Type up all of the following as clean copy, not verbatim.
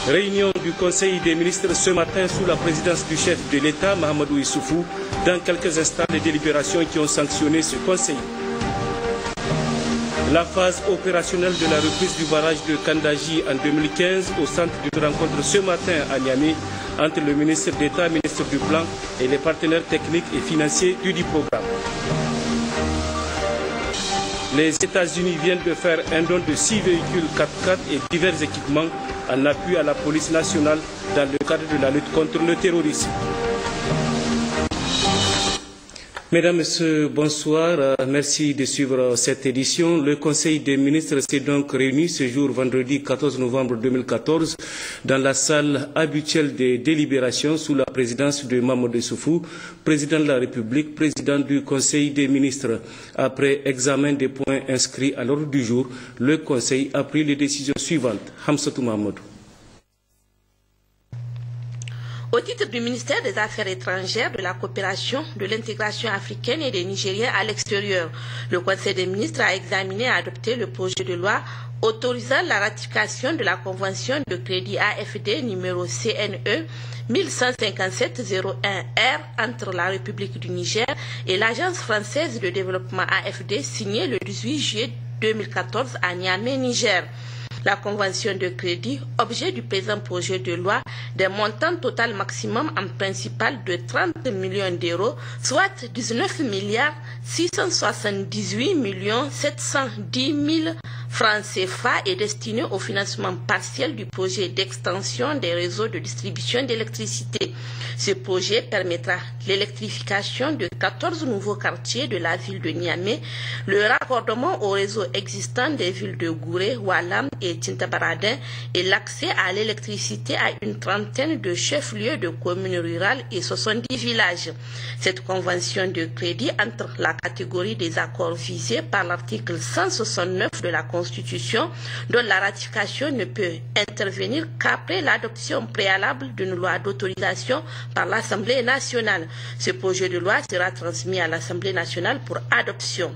Réunion du Conseil des ministres ce matin sous la présidence du chef de l'État, Mahamadou Issoufou. Dans quelques instants, les délibérations qui ont sanctionné ce Conseil. La phase opérationnelle de la reprise du barrage de Kandaji en 2015 au centre d'une rencontre ce matin à Niamey entre le ministre d'État, ministre du Plan et les partenaires techniques et financiers du programme. Les États-Unis viennent de faire un don de 6 véhicules 4x4 et divers équipements en appui à la police nationale dans le cadre de la lutte contre le terrorisme. Mesdames, Messieurs, bonsoir. Merci de suivre cette édition. Le Conseil des ministres s'est donc réuni ce jour, vendredi 14 novembre 2014, dans la salle habituelle des délibérations sous la présidence de Mahamadou Issoufou, président de la République, président du Conseil des ministres. Après examen des points inscrits à l'ordre du jour, le Conseil a pris les décisions suivantes. Hamsatou Mahamadou. Au titre du ministère des Affaires étrangères, de la coopération, de l'intégration africaine et des Nigériens à l'extérieur, le Conseil des ministres a examiné et adopté le projet de loi autorisant la ratification de la convention de crédit AFD numéro CNE 1157-01R entre la République du Niger et l'Agence française de développement AFD signée le 18 juillet 2014 à Niamey, Niger. La convention de crédit, objet du présent projet de loi, d'un montant total maximum en principal de 30 millions d'euros, soit 19 milliards 678 710 000 francs CFA, est destinée au financement partiel du projet d'extension des réseaux de distribution d'électricité. Ce projet permettra l'électrification de 14 nouveaux quartiers de la ville de Niamey, le raccordement au réseau existant des villes de Gouré, Oualam et Tintabaradin et l'accès à l'électricité à une trentaine de chefs-lieux de communes rurales et 70 villages. Cette convention de crédit entre la catégorie des accords visés par l'article 169 de la Constitution, dont la ratification ne peut intervenir qu'après l'adoption préalable d'une loi d'autorisation par l'Assemblée nationale. Ce projet de loi sera transmis à l'Assemblée nationale pour adoption.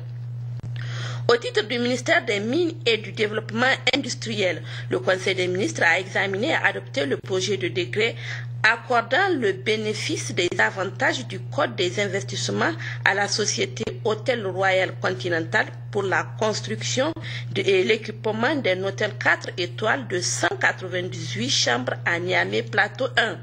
Au titre du ministère des Mines et du Développement industriel, le Conseil des ministres a examiné et adopté le projet de décret accordant le bénéfice des avantages du Code des investissements à la société Hôtel Royal Continental pour la construction et l'équipement d'un hôtel 4 étoiles de 198 chambres à Niamey Plateau 1.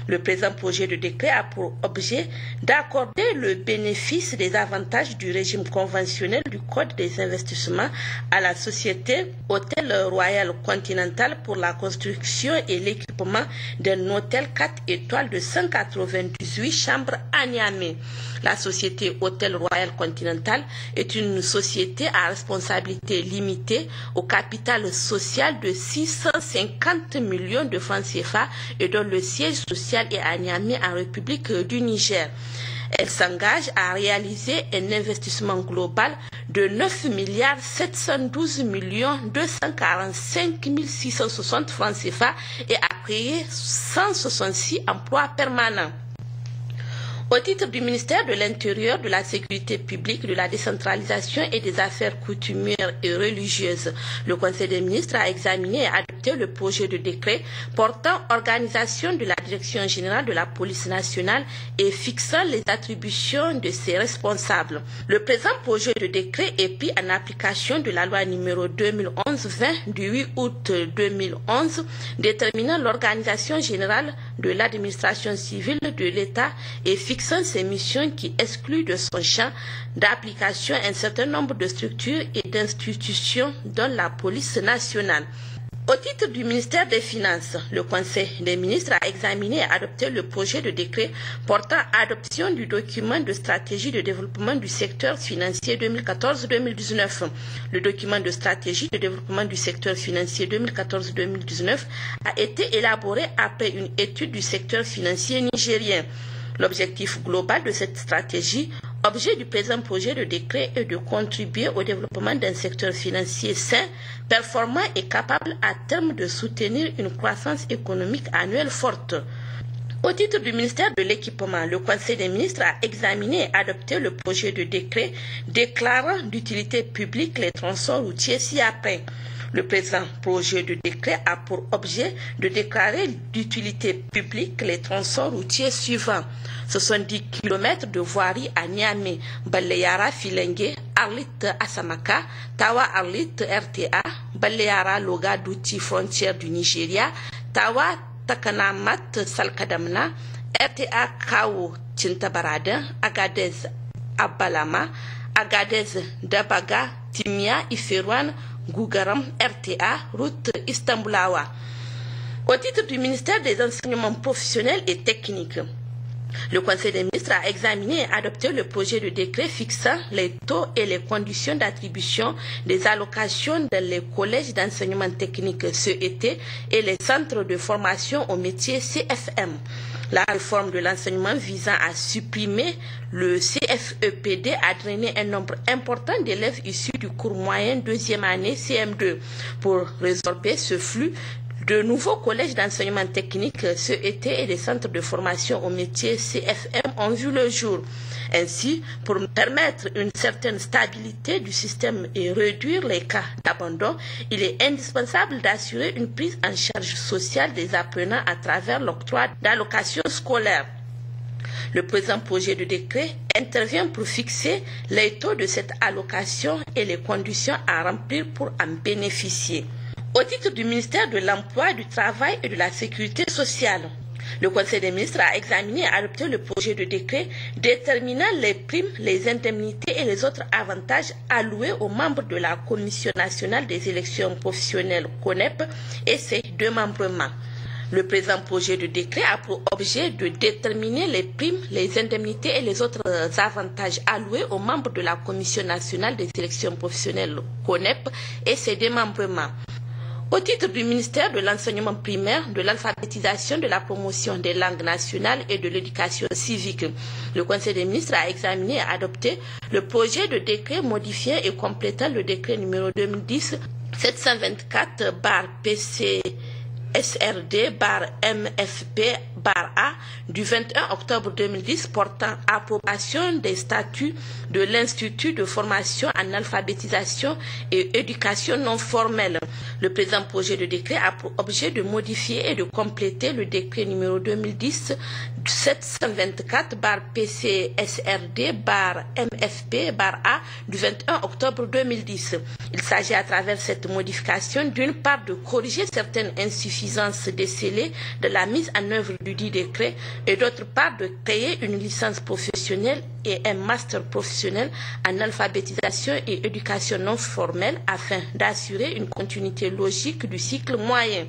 Le présent projet de décret a pour objet d'accorder le bénéfice des avantages du régime conventionnel du Code des investissements à la société Hôtel Royal Continental pour la construction et l'équipement d'un hôtel 4 étoiles de 198 chambres à Niamey. La société Hôtel Royal Continental est une société à responsabilité limitée au capital social de 650 millions de francs CFA et dont le siège social est à Niamey en République du Niger. Elle s'engage à réaliser un investissement global de 9 milliards 712 millions 245 660 francs CFA et à créer 166 emplois permanents. Au titre du ministère de l'Intérieur, de la Sécurité publique, de la décentralisation et des affaires coutumières et religieuses, le Conseil des ministres a examiné et adopté le projet de décret portant organisation de la Direction générale de la police nationale et fixant les attributions de ses responsables. Le présent projet de décret est pris en application de la loi numéro 2011-20 du 8 août 2011 déterminant l'organisation générale de l'administration civile de l'État et fixant ses missions qui excluent de son champ d'application un certain nombre de structures et d'institutions dont la police nationale. Au titre du ministère des Finances, le Conseil des ministres a examiné et adopté le projet de décret portant adoption du document de stratégie de développement du secteur financier 2014-2019. Le document de stratégie de développement du secteur financier 2014-2019 a été élaboré après une étude du secteur financier nigérien. L'objectif global de cette stratégie, objet du présent projet de décret, est de contribuer au développement d'un secteur financier sain, performant et capable à terme de soutenir une croissance économique annuelle forte. Au titre du ministère de l'Équipement, le Conseil des ministres a examiné et adopté le projet de décret déclarant d'utilité publique les tronçons routiers ci-après. Le présent projet de décret a pour objet de déclarer d'utilité publique les tronçons routiers suivants. 70 km de voirie à Niamey, Baleyara Filengue, Arlit Asamaka, Tawa Arlit RTA, Baleyara Loga Douti frontière du Nigeria, Tawa Takanamat Salkadamna, RTA Kao Tintabarada, Agadez Abalama, Agadez Dabaga, Timia Iferouane, Gougaram RTA, route Istanbulawa. Au titre du ministère des Enseignements professionnels et techniques, le Conseil des ministres a examiné et adopté le projet de décret fixant les taux et les conditions d'attribution des allocations dans les collèges d'enseignement technique CET et les centres de formation au métier CFM. La réforme de l'enseignement visant à supprimer le CFEPD a drainé un nombre important d'élèves issus du cours moyen deuxième année CM2. Pour résorber ce flux, de nouveaux collèges d'enseignement technique CET et des centres de formation au métier CFM ont vu le jour. Ainsi, pour permettre une certaine stabilité du système et réduire les cas d'abandon, il est indispensable d'assurer une prise en charge sociale des apprenants à travers l'octroi d'allocations scolaires. Le présent projet de décret intervient pour fixer les taux de cette allocation et les conditions à remplir pour en bénéficier. Au titre du ministère de l'Emploi, du Travail et de la Sécurité sociale, le Conseil des ministres a examiné et adopté le projet de décret déterminant les primes, les indemnités et les autres avantages alloués aux membres de la Commission nationale des élections professionnelles CONEP et ses démembrements. Le présent projet de décret a pour objet de déterminer les primes, les indemnités et les autres avantages alloués aux membres de la Commission nationale des élections professionnelles CONEP et ses démembrements. Au titre du ministère de l'enseignement primaire, de l'alphabétisation, de la promotion des langues nationales et de l'éducation civique, le Conseil des ministres a examiné et adopté le projet de décret modifiant et complétant le décret numéro 2010-724/PC SRD/MFP/A du 21 octobre 2010 portant approbation des statuts de l'Institut de formation en alphabétisation et éducation non formelle. Le présent projet de décret a pour objet de modifier et de compléter le décret numéro 2010-724/PC SRD/MFP/A du 21 octobre 2010. Il s'agit à travers cette modification d'une part de corriger certaines insuffisances décelées de la mise en œuvre du dit décret et d'autre part de créer une licence professionnelle et un master professionnel en alphabétisation et éducation non formelle afin d'assurer une continuité logique du cycle moyen.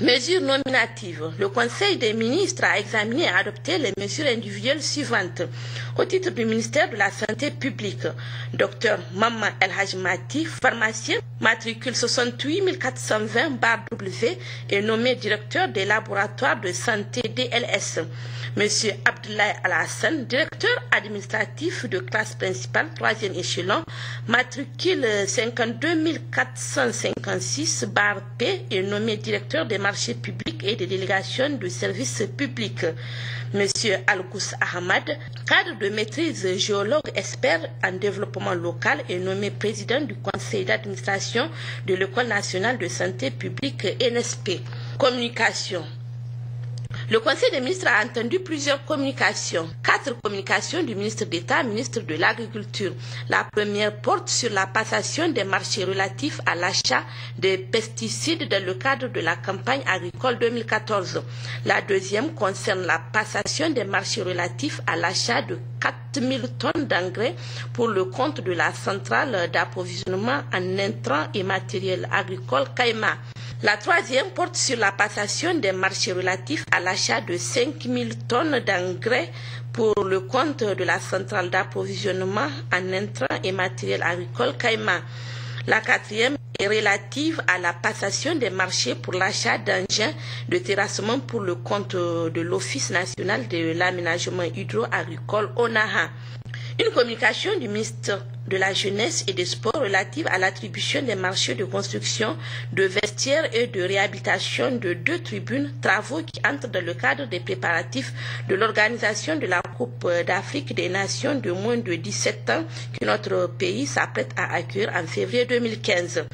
Mesures nominatives. Le Conseil des ministres a examiné et adopté les mesures individuelles suivantes. Au titre du ministère de la Santé publique, Dr Maman El Hajmati, pharmacien, matricule 68420/W, est nommé directeur des laboratoires de santé DLS. Monsieur Abdoulaye Alassane, directeur administratif de classe principale, 3e échelon, matricule 52456/P, est nommé directeur des marchés publics et des délégations de services publics. Monsieur Algous Ahmad, cadre de maîtrise géologue expert en développement local, est nommé président du conseil d'administration de l'École nationale de santé publique NSP. Communication. Le Conseil des ministres a entendu plusieurs communications. 4 communications du ministre d'État, ministre de l'Agriculture. La première porte sur la passation des marchés relatifs à l'achat des pesticides dans le cadre de la campagne agricole 2014. La deuxième concerne la passation des marchés relatifs à l'achat de 4000 tonnes d'engrais pour le compte de la centrale d'approvisionnement en intrants et matériel agricole Caïma. La troisième porte sur la passation des marchés relatifs à l'achat de 5000 tonnes d'engrais pour le compte de la centrale d'approvisionnement en intrants et matériel agricole Caïma. La quatrième est relative à la passation des marchés pour l'achat d'engins de terrassement pour le compte de l'Office national de l'aménagement hydro-agricole ONAHA. Une communication du ministre de la Jeunesse et des Sports relative à l'attribution des marchés de construction, de vestiaires et de réhabilitation de 2 tribunes, travaux qui entrent dans le cadre des préparatifs de l'organisation de la Coupe d'Afrique des Nations de moins de 17 ans que notre pays s'apprête à accueillir en février 2015.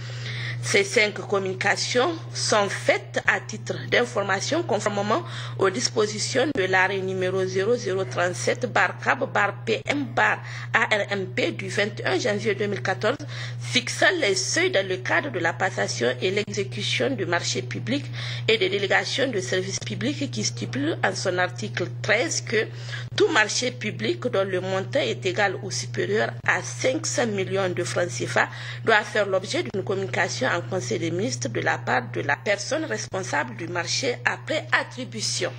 Ces 5 communications sont faites à titre d'information conformément aux dispositions de l'arrêt numéro 0037-CAB-PM-ARMP du 21 janvier 2014 fixant les seuils dans le cadre de la passation et l'exécution du marché public et des délégations de services publics qui stipule en son article 13 que tout marché public dont le montant est égal ou supérieur à 500 millions de francs CFA doit faire l'objet d'une communication en Conseil des ministres de la part de la personne responsable du marché après attribution.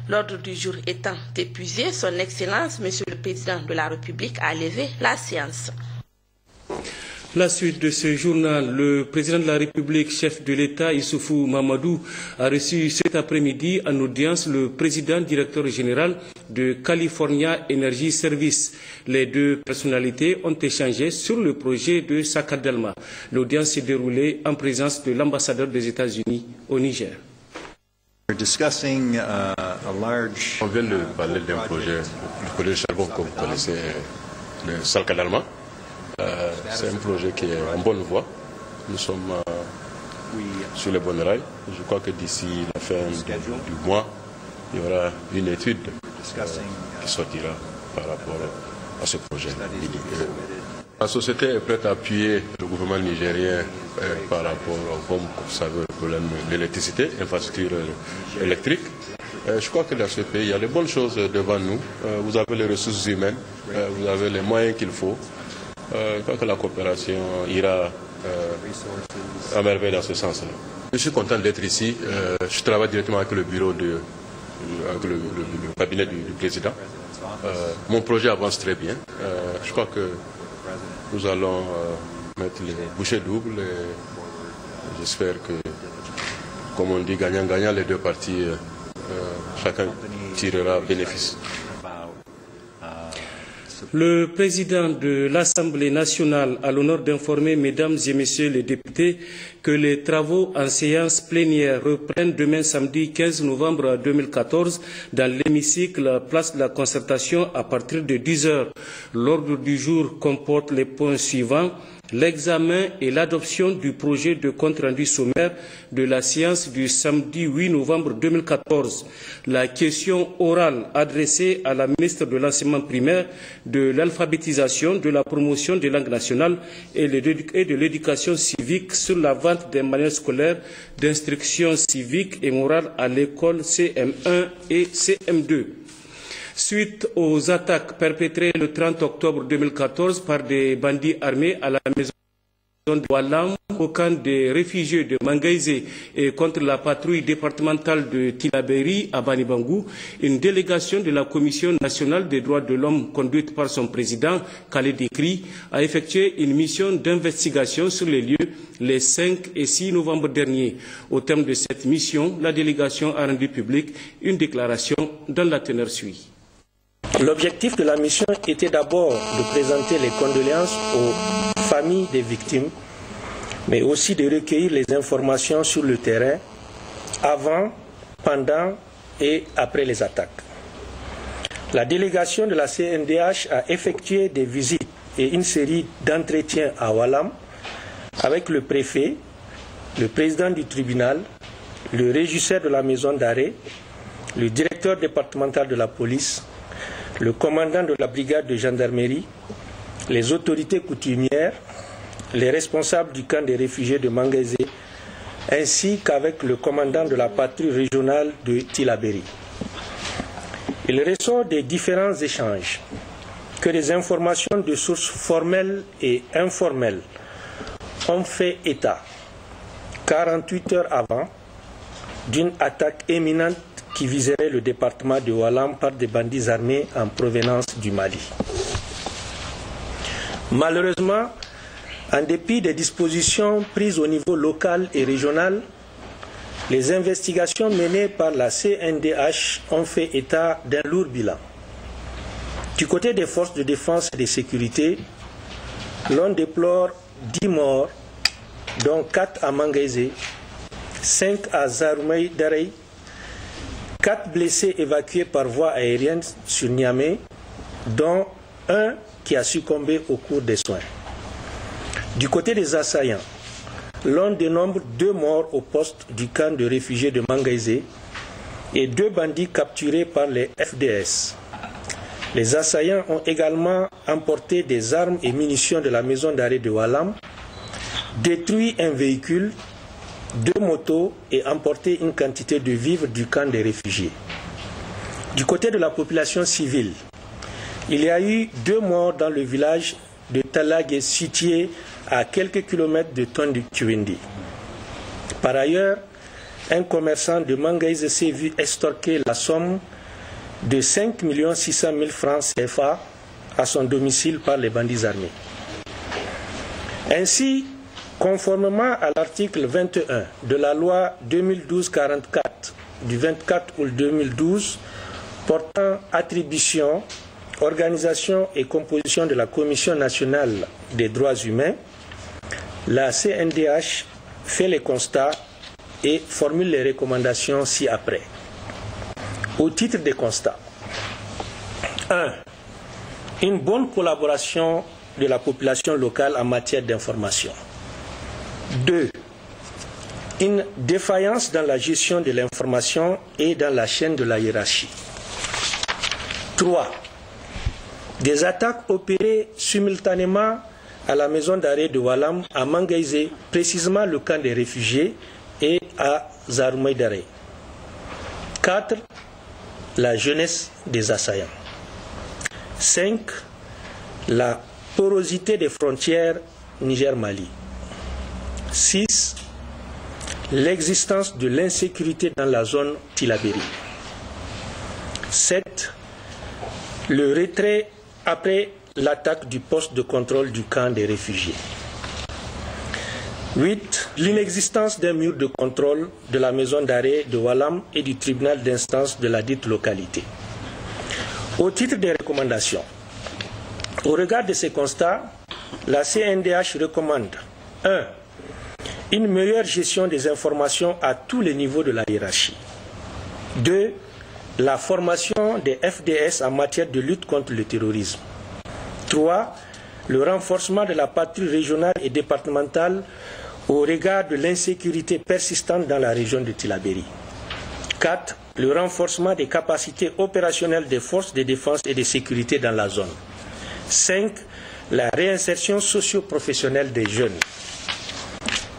L'ordre du jour étant épuisé, Son Excellence, Monsieur le Président de la République, a levé la séance. La suite de ce journal, le président de la République, chef de l'État, Issoufou Mamadou, a reçu cet après-midi en audience le président directeur général de California Energy Service. Les deux personnalités ont échangé sur le projet de Sakadelma. L'audience s'est déroulée en présence de l'ambassadeur des États-Unis au Niger. On vient de parler d'un projet, le projet de charbon que vous connaissez, le Sakadelma. C'est un projet qui est en bonne voie. Nous sommes sur les bonnes rails. Je crois que d'ici la fin du mois, il y aura une étude qui sortira par rapport à ce projet. La société est prête à appuyer le gouvernement nigérien par rapport, comme vous savez, au problème de l'électricité, infrastructure électrique. Je crois que dans ce pays, il y a de bonnes choses devant nous. Vous avez les ressources humaines, vous avez les moyens qu'il faut. Je crois que la coopération ira à merveille dans ce sens-là. Je suis content d'être ici. Je travaille directement avec le bureau le cabinet du président. Mon projet avance très bien. Je crois que nous allons mettre les bouchées doubles et j'espère que, comme on dit, gagnant-gagnant, les deux parties, chacun tirera bénéfice. Le président de l'Assemblée nationale a l'honneur d'informer, mesdames et messieurs les députés, que les travaux en séance plénière reprennent demain samedi 15 novembre 2014 dans l'hémicycle place de la concertation à partir de 10 heures. L'ordre du jour comporte les points suivants: l'examen et l'adoption du projet de compte-rendu sommaire de la séance du samedi 8 novembre 2014. La question orale adressée à la ministre de l'Enseignement primaire, de l'alphabétisation, de la promotion des langues nationales et de l'éducation civique sur la vente des manuels scolaires d'instruction civique et morale à l'école CM1 et CM2. Suite aux attaques perpétrées le 30 octobre 2014 par des bandits armés à la maison de Walam, au camp des réfugiés de Mangaïsé et contre la patrouille départementale de Tilaberi à Banibangou, une délégation de la Commission nationale des droits de l'homme conduite par son président, Khaled Ekri, a effectué une mission d'investigation sur les lieux les 5 et 6 novembre dernier. Au terme de cette mission, la délégation a rendu publique une déclaration dont la teneur suit. L'objectif de la mission était d'abord de présenter les condoléances aux familles des victimes, mais aussi de recueillir les informations sur le terrain avant, pendant et après les attaques. La délégation de la CNDH a effectué des visites et une série d'entretiens à Walam avec le préfet, le président du tribunal, le régisseur de la maison d'arrêt, le directeur départemental de la police, le commandant de la brigade de gendarmerie, les autorités coutumières, les responsables du camp des réfugiés de Mangaïsé, ainsi qu'avec le commandant de la patrouille régionale de Tilaberi. Il ressort des différents échanges que des informations de sources formelles et informelles ont fait état, 48 heures avant, d'une attaque imminente qui viserait le département de Walam par des bandits armés en provenance du Mali. Malheureusement, en dépit des dispositions prises au niveau local et régional, les investigations menées par la CNDH ont fait état d'un lourd bilan. Du côté des forces de défense et de sécurité, l'on déplore 10 morts, dont 4 à Mangaïsé, 5 à Zaroumei Darey, 4 blessés évacués par voie aérienne sur Niamey, dont un qui a succombé au cours des soins. Du côté des assaillants, l'on dénombre 2 morts au poste du camp de réfugiés de Mangaïsé et 2 bandits capturés par les FDS. Les assaillants ont également emporté des armes et munitions de la maison d'arrêt de Walam, détruit un véhicule, 2 motos et emporté une quantité de vivres du camp des réfugiés. Du côté de la population civile, il y a eu 2 morts dans le village de Talague situé à quelques kilomètres de Tondu-Kiwindi. Par ailleurs, un commerçant de Mangaïsé s'est vu extorquer la somme de 5 600 000 francs CFA à son domicile par les bandits armés. Ainsi, conformément à l'article 21 de la loi 2012-44 du 24 août 2012 portant attribution, organisation et composition de la Commission nationale des droits humains, la CNDH fait les constats et formule les recommandations ci-après. Au titre des constats, 1. Une bonne collaboration de la population locale en matière d'information. 2. Une défaillance dans la gestion de l'information et dans la chaîne de la hiérarchie. 3. Des attaques opérées simultanément à la maison d'arrêt de Walam, à Mangaïsé, précisément le camp des réfugiés, et à Zaroumaïdaré. 4. La jeunesse des assaillants. 5. La porosité des frontières Niger-Mali. 6. L'existence de l'insécurité dans la zone Tillabéri. 7. Le retrait après l'attaque du poste de contrôle du camp des réfugiés. 8. L'inexistence d'un mur de contrôle de la maison d'arrêt de Walam et du tribunal d'instance de la dite localité. Au titre des recommandations, au regard de ces constats, la CNDH recommande 1. Une meilleure gestion des informations à tous les niveaux de la hiérarchie. 2. La formation des FDS en matière de lutte contre le terrorisme. 3. Le renforcement de la patrouille régionale et départementale au regard de l'insécurité persistante dans la région de Tillabéri. 4. Le renforcement des capacités opérationnelles des forces de défense et de sécurité dans la zone. 5. La réinsertion socio-professionnelle des jeunes.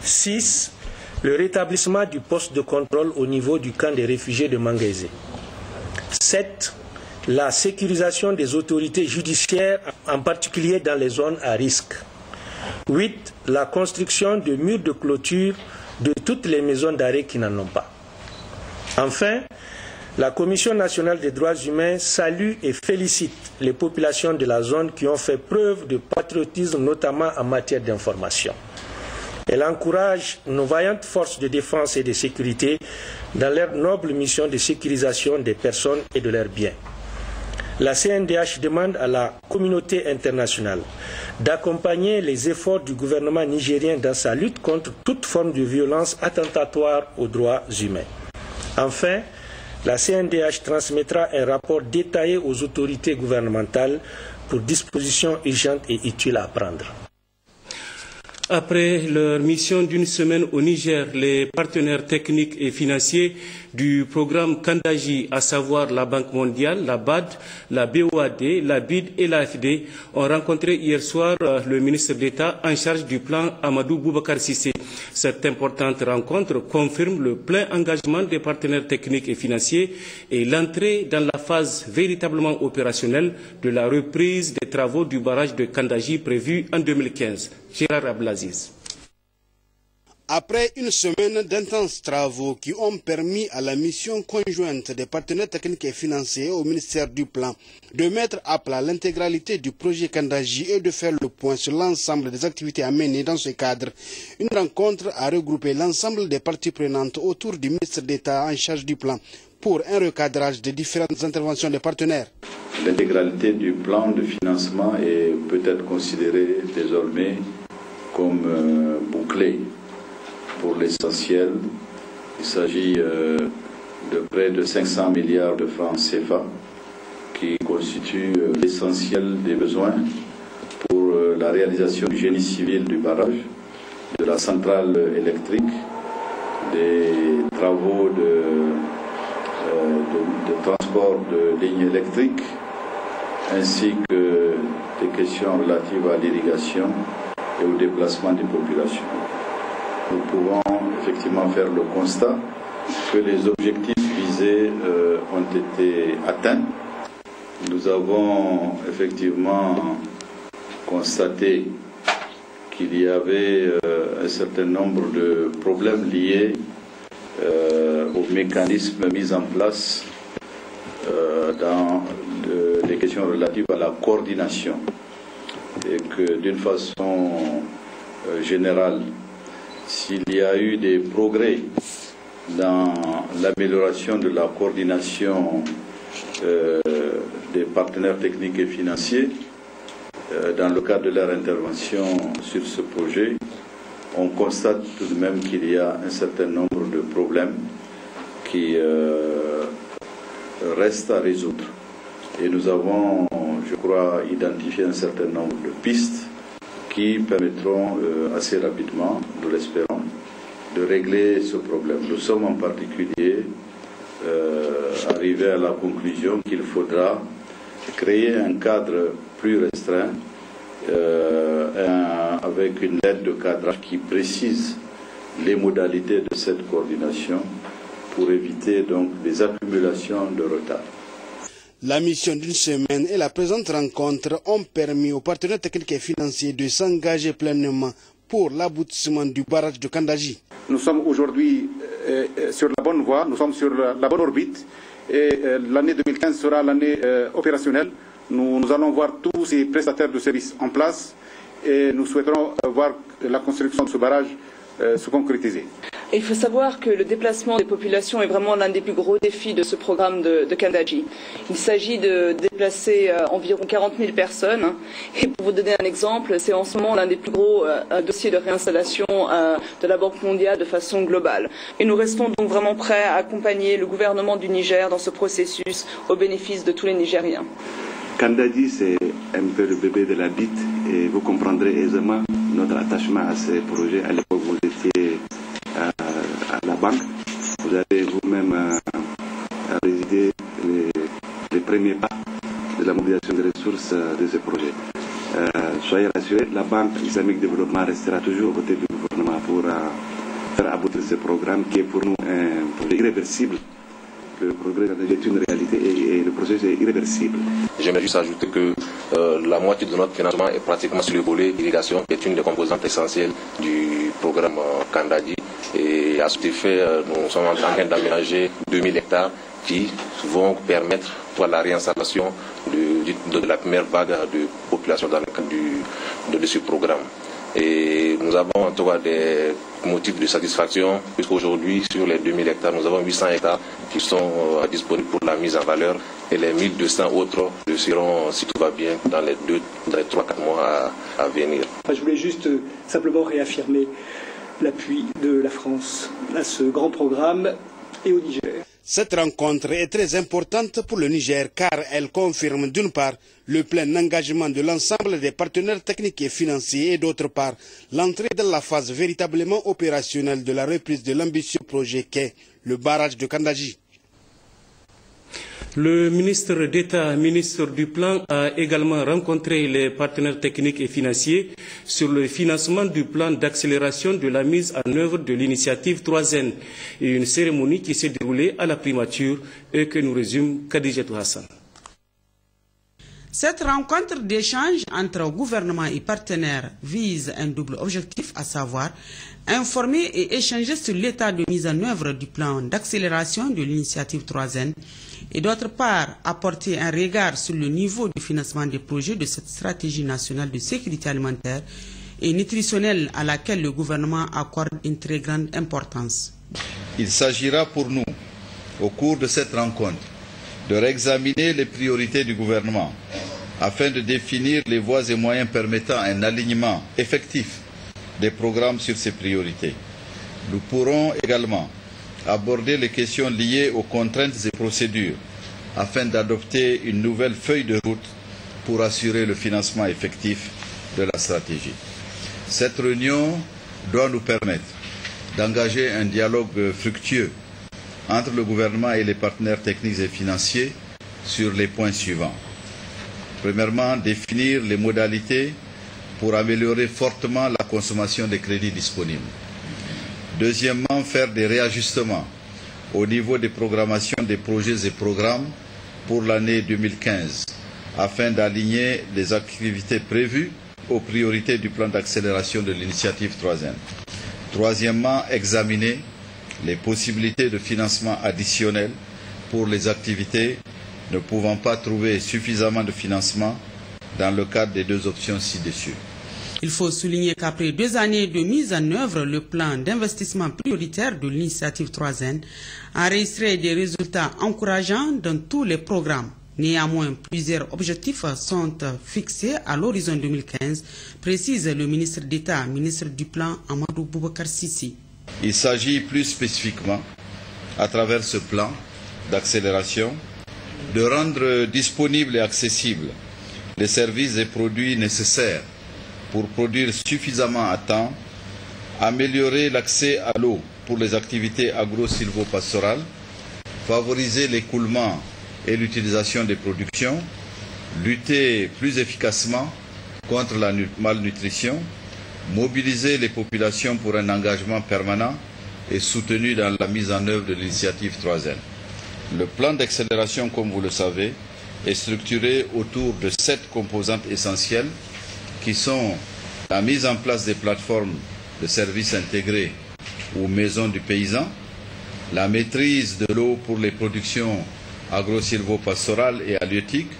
6. Le rétablissement du poste de contrôle au niveau du camp des réfugiés de Mangaïsé. 7. La sécurisation des autorités judiciaires, en particulier dans les zones à risque. 8. La construction de murs de clôture de toutes les maisons d'arrêt qui n'en ont pas. Enfin, la Commission nationale des droits humains salue et félicite les populations de la zone qui ont fait preuve de patriotisme, notamment en matière d'information. Elle encourage nos vaillantes forces de défense et de sécurité dans leur noble mission de sécurisation des personnes et de leurs biens. La CNDH demande à la communauté internationale d'accompagner les efforts du gouvernement nigérien dans sa lutte contre toute forme de violence attentatoire aux droits humains. Enfin, la CNDH transmettra un rapport détaillé aux autorités gouvernementales pour dispositions urgentes et utiles à prendre. Après leur mission d'une semaine au Niger, les partenaires techniques et financiers du programme Kandaji, à savoir la Banque mondiale, la BAD, la BOAD, la BID et l'AFD, ont rencontré hier soir le ministre d'État en charge du plan Amadou Boubacar Sissé. Cette importante rencontre confirme le plein engagement des partenaires techniques et financiers et l'entrée dans la phase véritablement opérationnelle de la reprise des travaux du barrage de Kandaji prévue en 2015. Gérard Ablaziz. Après une semaine d'intenses travaux qui ont permis à la mission conjointe des partenaires techniques et financiers au ministère du Plan de mettre à plat l'intégralité du projet Kandaji et de faire le point sur l'ensemble des activités à mener dans ce cadre, une rencontre a regroupé l'ensemble des parties prenantes autour du ministre d'État en charge du plan pour un recadrage des différentes interventions des partenaires. L'intégralité du plan de financement est peut-être considérée désormais comme bouclée. Pour l'essentiel, il s'agit de près de 500 milliards de francs CFA qui constituent l'essentiel des besoins pour la réalisation du génie civil du barrage de la centrale électrique, des travaux de transport de lignes électriques, ainsi que des questions relatives à l'irrigation et au déplacement des populations. Nous pouvons effectivement faire le constat que les objectifs visés ont été atteints. Nous avons effectivement constaté qu'il y avait un certain nombre de problèmes liés aux mécanismes mis en place dans les questions relatives à la coordination, et que d'une façon générale, s'il y a eu des progrès dans l'amélioration de la coordination des partenaires techniques et financiers dans le cadre de leur intervention sur ce projet, on constate tout de même qu'il y a un certain nombre de problèmes qui restent à résoudre. Et nous avons, je crois, identifié un certain nombre de pistes qui permettront assez rapidement, nous l'espérons, de régler ce problème. Nous sommes en particulier arrivés à la conclusion qu'il faudra créer un cadre plus restreint avec une lettre de cadrage qui précise les modalités de cette coordination pour éviter donc des accumulations de retard. La mission d'une semaine et la présente rencontre ont permis aux partenaires techniques et financiers de s'engager pleinement pour l'aboutissement du barrage de Kandaji. Nous sommes aujourd'hui sur la bonne voie, nous sommes sur la bonne orbite et l'année 2015 sera l'année opérationnelle. Nous allons voir tous ces prestataires de services en place et nous souhaiterons voir la construction de ce barrage se concrétiser. Il faut savoir que le déplacement des populations est vraiment l'un des plus gros défis de ce programme de Kandaji. Il s'agit de déplacer environ 40 000 personnes. Et pour vous donner un exemple, c'est en ce moment l'un des plus gros dossiers de réinstallation de la Banque mondiale de façon globale. Et nous restons donc vraiment prêts à accompagner le gouvernement du Niger dans ce processus au bénéfice de tous les Nigériens. Kandaji, c'est un peu le bébé de la bite et vous comprendrez aisément notre attachement à ces projets. À l'époque, vous étiez à la banque, vous avez vous-même résidé les premiers pas de la mobilisation des ressources de ce projet. Soyez rassurés, la Banque islamique de développement restera toujours aux côtés du gouvernement pour faire aboutir ce programme qui est pour nous un projet irréversible. Le progrès est une réalité et le processus est irréversible. J'aimerais juste ajouter que la moitié de notre financement est pratiquement sur le volet irrigation, qui est une des composantes essentielles du programme Kandaji. Et à cet effet, nous sommes en train d'aménager 2000 hectares qui vont permettre la réinstallation de la première vague de population dans le cadre de ce programme. Et nous avons en tout cas des motifs de satisfaction, puisqu'aujourd'hui, sur les 2000 hectares, nous avons 800 hectares qui sont disponibles pour la mise en valeur et les 1200 autres le seront, si tout va bien, dans les 3-4 mois à venir. Je voulais juste simplement réaffirmer l'appui de la France à ce grand programme et au Niger. Cette rencontre est très importante pour le Niger car elle confirme d'une part le plein engagement de l'ensemble des partenaires techniques et financiers et d'autre part l'entrée dans la phase véritablement opérationnelle de la reprise de l'ambitieux projet qu'est le barrage de Kandaji. Le ministre d'État, ministre du Plan, a également rencontré les partenaires techniques et financiers sur le financement du plan d'accélération de la mise en œuvre de l'initiative 3N, et une cérémonie qui s'est déroulée à la primature et que nous résume Khadijatou Hassan. Cette rencontre d'échange entre gouvernement et partenaires vise un double objectif, à savoir informer et échanger sur l'état de mise en œuvre du plan d'accélération de l'initiative 3N et d'autre part apporter un regard sur le niveau de financement des projets de cette stratégie nationale de sécurité alimentaire et nutritionnelle à laquelle le gouvernement accorde une très grande importance. Il s'agira pour nous, au cours de cette rencontre, de réexaminer les priorités du gouvernement afin de définir les voies et moyens permettant un alignement effectif des programmes sur ces priorités. Nous pourrons également aborder les questions liées aux contraintes et procédures afin d'adopter une nouvelle feuille de route pour assurer le financement effectif de la stratégie. Cette réunion doit nous permettre d'engager un dialogue fructueux entre le gouvernement et les partenaires techniques et financiers sur les points suivants. Premièrement, définir les modalités pour améliorer fortement la consommation des crédits disponibles. Deuxièmement, faire des réajustements au niveau des programmations des projets et programmes pour l'année 2015, afin d'aligner les activités prévues aux priorités du plan d'accélération de l'initiative 3N. Troisièmement, examiner les possibilités de financement additionnel pour les activités ne pouvant pas trouver suffisamment de financement dans le cadre des deux options ci-dessus. Il faut souligner qu'après 2 années de mise en œuvre, le plan d'investissement prioritaire de l'initiative 3N a enregistré des résultats encourageants dans tous les programmes. Néanmoins, plusieurs objectifs sont fixés à l'horizon 2015, précise le ministre d'État, ministre du Plan, Amadou Boubacar Sissi. Il s'agit plus spécifiquement, à travers ce plan d'accélération, de rendre disponibles et accessibles les services et produits nécessaires pour produire suffisamment à temps, améliorer l'accès à l'eau pour les activités agro-silvopastorales, favoriser l'écoulement et l'utilisation des productions, lutter plus efficacement contre la malnutrition, mobiliser les populations pour un engagement permanent et soutenu dans la mise en œuvre de l'initiative 3N. Le plan d'accélération, comme vous le savez, est structuré autour de 7 composantes essentielles qui sont la mise en place des plateformes de services intégrés ou maisons du paysan, la maîtrise de l'eau pour les productions agro-silvopastorales et halieutiques,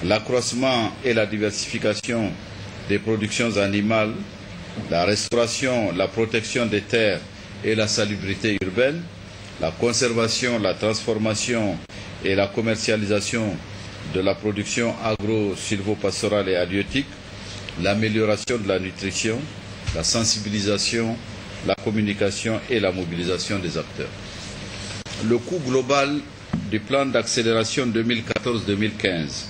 l'accroissement et la diversification des productions animales, la restauration, la protection des terres et la salubrité urbaine, la conservation, la transformation et la commercialisation de la production agro-silvopastorale et halieutique, l'amélioration de la nutrition, la sensibilisation, la communication et la mobilisation des acteurs. Le coût global du plan d'accélération 2014-2015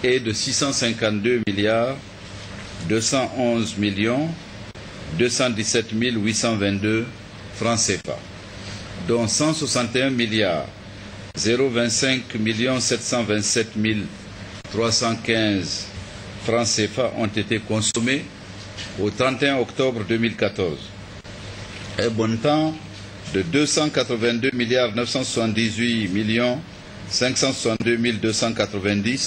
est de 652 milliards 211 millions 217 822 francs CFA, dont 161 milliards 025 727 315 francs CFA ont été consommés au 31 octobre 2014. Un montant de 282 milliards 978 562 290